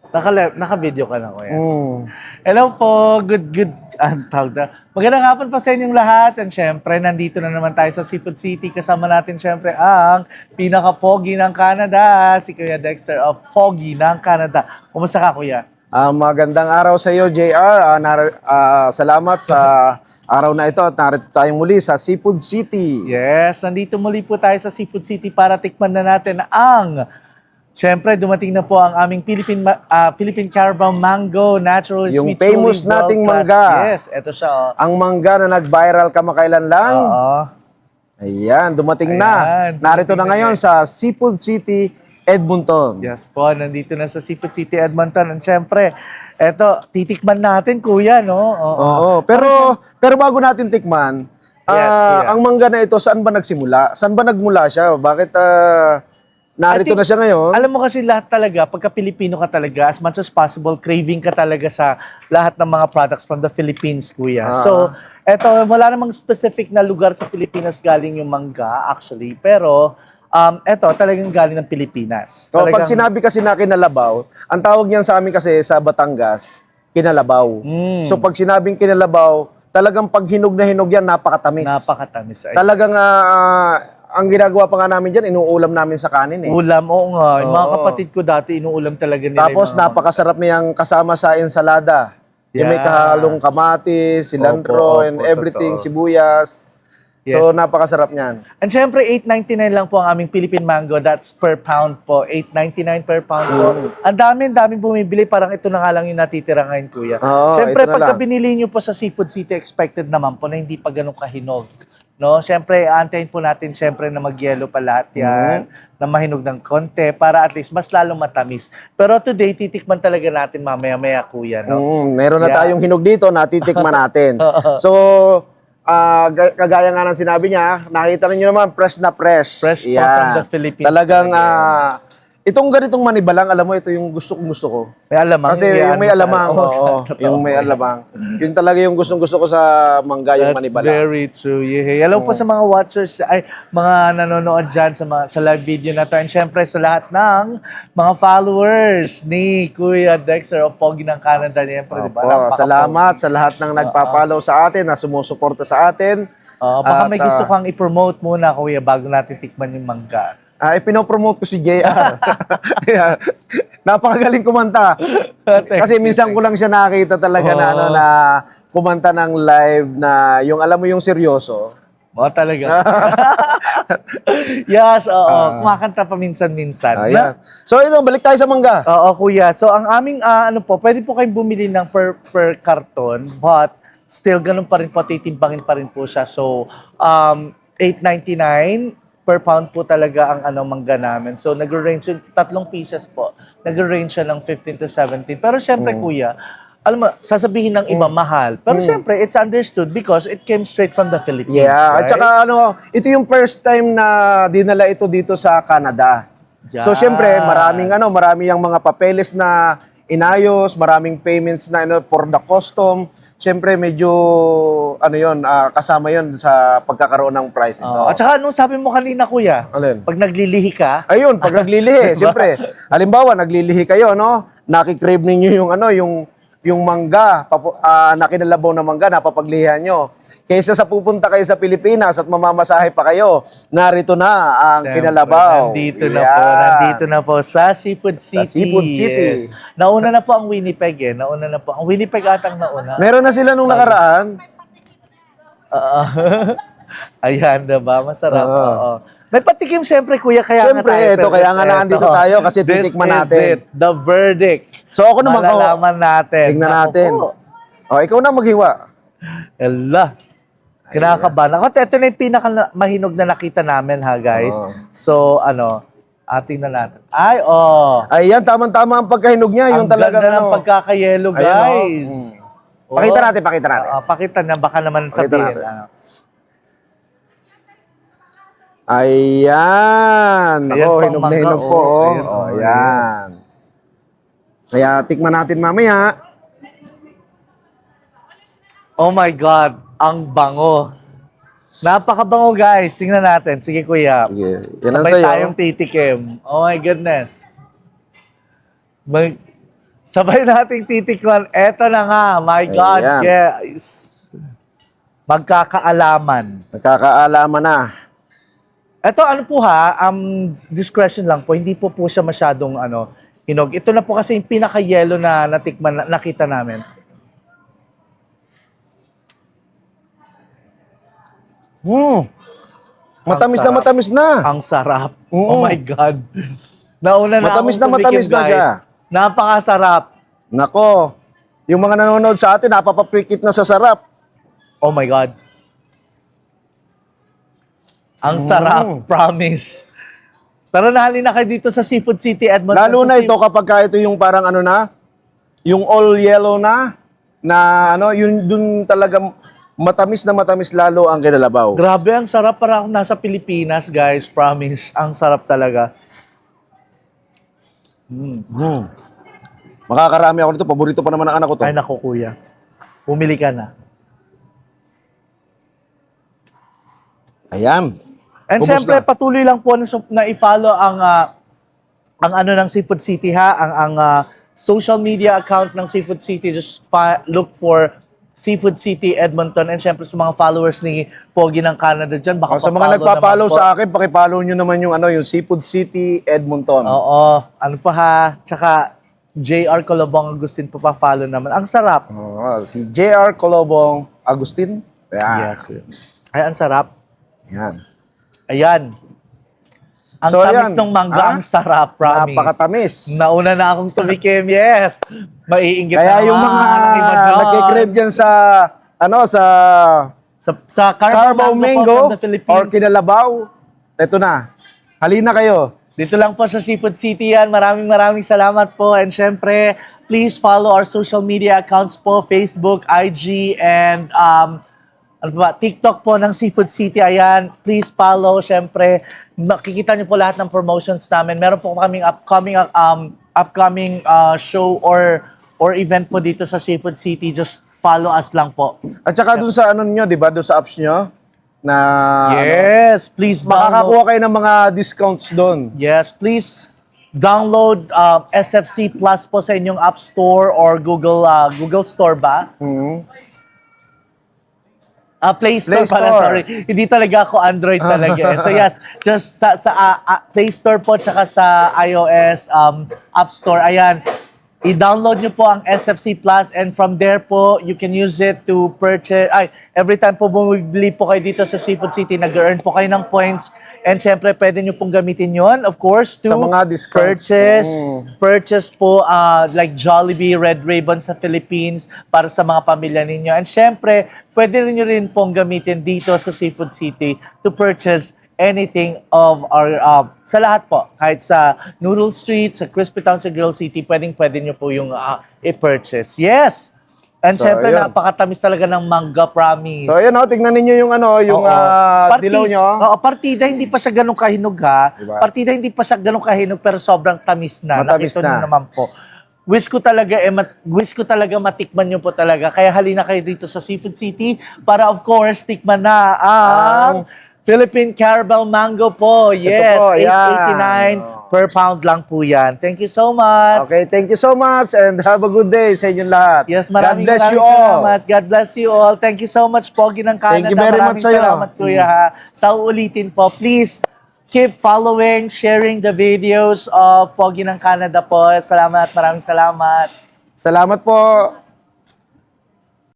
Naka-video ka na, kuya. Hello po, good. Magandang hapon po sa inyong lahat. And syempre, nandito na naman tayo sa Seafood City. Kasama natin syempre ang pinaka-pogi ng Canada, si Kuya Dexter of Pogi ng Canada. Kumusta ka, kuya? Magandang araw sa iyo, JR. Salamat sa araw na ito at narito tayong muli sa Seafood City. Yes, nandito muli po tayo sa Seafood City para tikman na natin ang... Siyempre, dumating na po ang aming Philippine Carabao Mango Natural Yung Sweet famous Chili nating World Class. mangga. Yes, eto siya. Oh. Ang mangga na nag-viral kamakailan lang. Oo. Ayan, dumating na. Ayan, Narito dumating na na, ngayon guys. sa Seafood City, Edmonton. Yes po, nandito na sa Seafood City, Edmonton. And syempre, eto, titikman natin, kuya, no? Oo, pero bago natin tikman, Yes, kuya. ang mangga na ito, saan ba nagsimula? Saan ba nagmula siya? Bakit narito na siya ngayon? Alam mo kasi lahat talaga, pagka Pilipino ka talaga, as much as possible, craving ka talaga sa lahat ng mga products from the Philippines, kuya. So, eto, wala namang specific na lugar sa Pilipinas galing yung mangga, actually. Pero, eto, talagang galing ng Pilipinas. So, pag sinabi kasi na kinalabaw, ang tawag niyan sa amin kasi sa Batangas, kinalabaw. So, pag sinabing kinalabaw, talagang pag hinog na hinog yan, napakatamis. Napakatamis. Ay, Talagang ang ginagawa pa nga namin dyan, inuulam namin sa kanin eh. ulam, oo nga. Yung mga Oo. kapatid ko dati, inuulam talaga nila. Tapos yung mga napakasarap niyang kasama sa ensalada. Yung may Yeah. kahalong kamatis, cilantro, Opo, and opo, everything, totoo. sibuyas. Yes. So, napakasarap niyan. And syempre, $8.99 lang po ang aming Philippine Mango. That's per pound po. $8.99 per pound po. Ang daming bumibili. Parang ito na nga lang yung natitira ngayon, kuya. Oo, Syempre, ito na pagka lang. binili nyo po sa Seafood City, expected naman po na hindi pa ganun kahinog. No? Syempre, antayin po natin syempre na mag-yellow pa lahat yan, na mahinog ng konti, para at least mas lalong matamis. Pero today, titikman talaga natin mamaya-maya, kuya. No? Meron na Yeah. tayong hinog dito, natitikman natin. So, kagaya nga ng sinabi niya, nakita niyo naman, fresh na fresh. Fresh po from the Philippines Talagang, talaga. itong ganitong manibalang, alam mo, ito yung gusto ko. May alamang. Kasi yan yung may sa- alamang, Oo, yung may alamang. Yun talaga yung gustong ko sa mangga, yung That's manibalang. very true. Yeah. Hello po sa mga watchers, ay mga nanonood dyan sa live video na to. And syempre sa lahat ng mga followers ni Kuya Dexter o Pogi ng Canada. Syempre, di ba? Opo, salamat sa lahat ng nagpa-follow sa atin, na sumusuporta sa atin. Baka may At, gusto kang i-promote muna, Kuya, bago natin tikman yung mangga. Ipinopromote ko si JR. Kaya, napakagaling kumanta. Kasi minsan ko lang siya nakita talaga na, na kumanta ng live na yung alam mo yung seryoso. Talaga. Yes, oo. Kumakanta pa minsan-minsan. Ayan. So ito, balik tayo sa mangga. Oo, kuya. So, ang aming, pwede po kayong bumili ng per carton, but still, ganun pa rin po, titimbangin pa rin po siya. So, $8.99 per pound po talaga ang mangga namin. So, nag-range yung 3 pieces po. Nag-range siya ng 15 to 17. Pero syempre, kuya, alam mo, sasabihin ng iba, mahal. Pero syempre, it's understood because it came straight from the Philippines, Yeah, right? at saka ito yung first time na dinala ito dito sa Canada. So syempre, maraming ang mga papeles na inayos, maraming payments na for the custom. Syempre, medyo kasama yon sa pagkakaroon ng price nito. At saka, nung sabi mo kanina, kuya, Alin? pag naglilihi ka, Ayun, pag naglilihi, siyempre. Halimbawa, naglilihi kayo, no? Nakikrave ninyo yung mangga, na kinalabaw na mangga, napapaglihan nyo. Kaysa sa pupunta kayo sa Pilipinas at mamamasahe pa kayo, narito na ang Siyempre, kinalabaw. Nandito na po sa Seafood City. Sa Seafood City. Yes. Nauna na po ang Winnipeg Nauna na po. Ang Winnipeg atang nauna. Meron na sila nung nakaraan. Oo. Ayan, diba? Masarap. Oo. May patikim siyempre, kuya, kaya Siyempre, nga tayo. ito, kaya nga nandito tayo kasi titikman natin. This is it, the verdict. So ako naman, Malalaman natin. tignan Ako natin. po. Ikaw na maghiwa. Ela. Kinakabahan ako. Ito na yung pinakamahinog na nakita namin, ha, guys. So, ating na natin. Ayan, tamang-tama ang pagkahinog niya. Yung Ang talagang ganda ng pagkakayelo, Ayan, guys. Pakita natin, pakita natin. Pakita na, baka naman Pakita sabihin. natin. Ayan. Ayan Ako, pang hinog na mangga, hinog po. Ayan, Ayan. Kaya tikman natin mamaya. Oh my God, ang bango. Napakabango, guys. Tingnan natin. Sige, kuya. Sige, yan ang Sabay sa'yo. tayong titikim. Oh my goodness. Sabay nating titikman. Eto na nga, my God, Ayan. guys. Magkakaalaman. Nagkakaalaman na. Ito ano po ha, discretion lang po, hindi po siya masyadong hinog. Ito na po kasi yung pinaka-yellow na natikman, nakita namin. Matamis na sarap. matamis na. Ang sarap. Oo. Oh my God. Nauna na Matamis akong na matamis tumikim, na guys. siya. Napakasarap. Nako, yung mga nanonood sa atin, napapapikit na sa sarap. Oh my God. Ang sarap, promise. Tara na, halina kayo dito sa Seafood City, Edmonton. Lalo sa na ito kapag ka ito yung parang yung all yellow na yun dun talaga matamis na matamis lalo ang kinalabaw. Grabe, ang sarap. Para akong nasa Pilipinas, guys. Promise. Ang sarap talaga. Makakarami ako nito. Paborito pa naman ng anak ko to. Ay, naku, kuya. Pumili ka na. Ayan. And Ubos syempre, na. patuloy lang po na i-follow ang ng Seafood City, ha? Ang social media account ng Seafood City. Just look for Seafood City Edmonton, and syempre sa mga followers ni Pogi ng Canada dyan, baka Sa mga pa-follow nagpa-follow naman po. sa akin, paki-follow nyo naman yung Seafood City Edmonton. Oo, ano pa ha? Tsaka JR Colobong Agustin po pa-follow naman. Ang sarap. Si JR Colobong Agustin. Ayan. Yes, kuya. Ay, ang sarap. Ayan. Ayan. Ang So, tamis ayan. ng mangga, ang sarap, promise. Napakatamis. Nauna na akong tumikim, yes. Maiinggit Kaya na yung naman mga ang iba dyan. nagkikrave dyan sa Sa Carabao Mango po Mango from the Philippines. or Kinalabaw, eto na. Halina kayo. Dito lang po sa Seafood City yan. Maraming salamat po. And syempre, please follow our social media accounts po, Facebook, IG, and TikTok po ng Seafood City. Ayan, please follow. Syempre, makikita niyo po lahat ng promotions namin. Meron po kaming upcoming show or event po dito sa Seafood City. Just follow us lang po. At saka dun sa nyo, di ba? Dun sa apps nyo, na Yes, please download. makakakuha kayo ng mga discounts doon. Yes, please download SFC Plus po sa inyong App Store or Google Store ba? Play Store Play pala, Store. sorry. Hindi talaga ako Android talaga. So yes, just sa Play Store po tsaka sa iOS App Store. Ayan, i-download nyo po ang SFC Plus, and from there po, you can use it to purchase. Every time po bumibili po kayo dito sa Seafood City, nag-earn po kayo ng points. And syempre, pwede nyo pong gamitin yon, of course, to Sa mga discounts. purchase po like Jollibee, Red Ribbon sa Philippines para sa mga pamilya ninyo. And syempre, pwede nyo rin pong gamitin dito sa Seafood City to purchase anything of our, sa lahat po. Kahit sa Noodle Street, sa Crispy Town, sa Grill City, pwede nyo po yung i-purchase. Yes! And So, syempre, ayun. napakatamis talaga ng mangga, promise. So, ayan tignan ninyo yung dilaw nyo. Oo, partida hindi pa siya ganun kahinog ha. Diba? Partida hindi pa siya ganun kahinog pero sobrang tamis na. Matamis Nakita na. niyo naman po. Wish ko talaga matikman niyo po talaga. Kaya halina kayo dito sa Seafood City para of course tikman na ang Philippine Carabao Mango po. Yes, po, $8.89 per pound lang po yan. Thank you so much. Okay, thank you so much and have a good day sa inyong lahat. Yes, God maraming bless you salamat. all. God bless you all. Thank you so much, Pogi ng Canada. Thank you very much Maraming sa'yo. salamat, Kuya. Ha. Sa uulitin po, please keep following, sharing the videos of Pogi ng Canada po. Salamat, maraming salamat. Salamat po.